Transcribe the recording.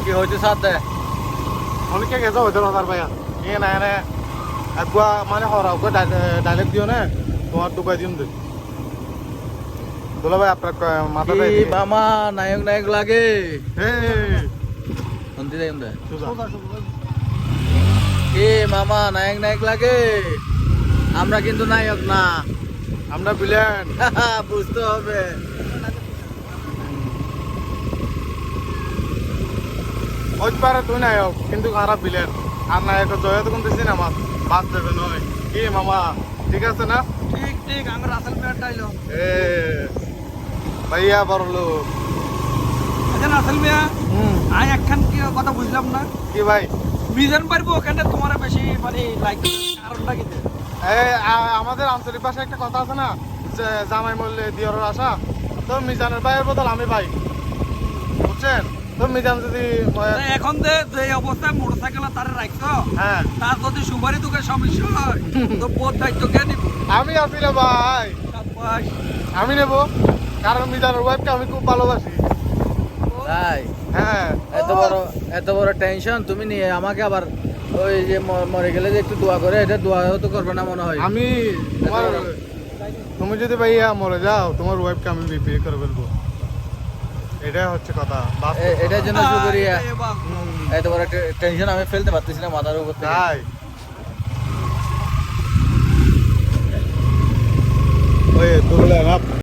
কি হয়েছে সাথ দে অনেকে গেছে হয়তো হাজার ভাইয়া এ না এনে একবার মানে হরাও ডাইরেক্ট দিও না তোমার দুবাই দিন দে দুলা ভাই আপনার মাথা কি মামা নায়ক নায়ক লাগে এই শুনতে যাই দে সুজা কি মামা নায়ক নায়ক লাগে আমরা কিন্তু নায়ক না আমরা বিলেন বুঝতে হবে হইতে পারে তুই নায়ক কিন্তু খারাপ বিলেন আর নায়ক জয় তো কিন্তু সিনেমা বাদ দেবে নয় কি মামা ঠিক আছে না ঠিক ঠিক আমার আসল প্লেয়ার ডাইলগ এ ভাইয়া বড় লোক এখন আসল মিয়া আয় একখান কি কথা বুঝলাম না কি ভাই বিজন পারবো ওখানে তোমার বেশি মানে লাইক কারণটা কি আমাদের আঞ্চলিক ভাষায় একটা কথা আছে না যে জামাই মরলে দিয়রের আশা তো মিজানের ভাইয়ের বদল আমি ভাই বুঝছেন তো মিজান যদি এখন যে অবস্থায় মোটরসাইকেল তার রাখছো হ্যাঁ তার যদি সুপারি তোকে সমস্যা হয় তো বোধ দায়িত্ব কে নিব আমি আছি না ভাই আমি নেব কারণ মিজানের ওয়াইফকে আমি খুব ভালোবাসি তাই হ্যাঁ এত বড় টেনশন তুমি নিয়ে আমাকে আবার ওই যে মরে গেলে যে একটু দোয়া করে এটা দোয়া তো করবে না মনে হয় আমি তোমার তুমি যদি ভাইয়া মরে যাও তোমার ওয়াইফকে আমি বিয়ে করে ফেলবো এটাই হচ্ছে কথা এটার জন্য শুকরিয়া এত বড় টেনশন আমি ফেলতে পারতেছি না মাথার উপর থেকে তাই ওই তুলে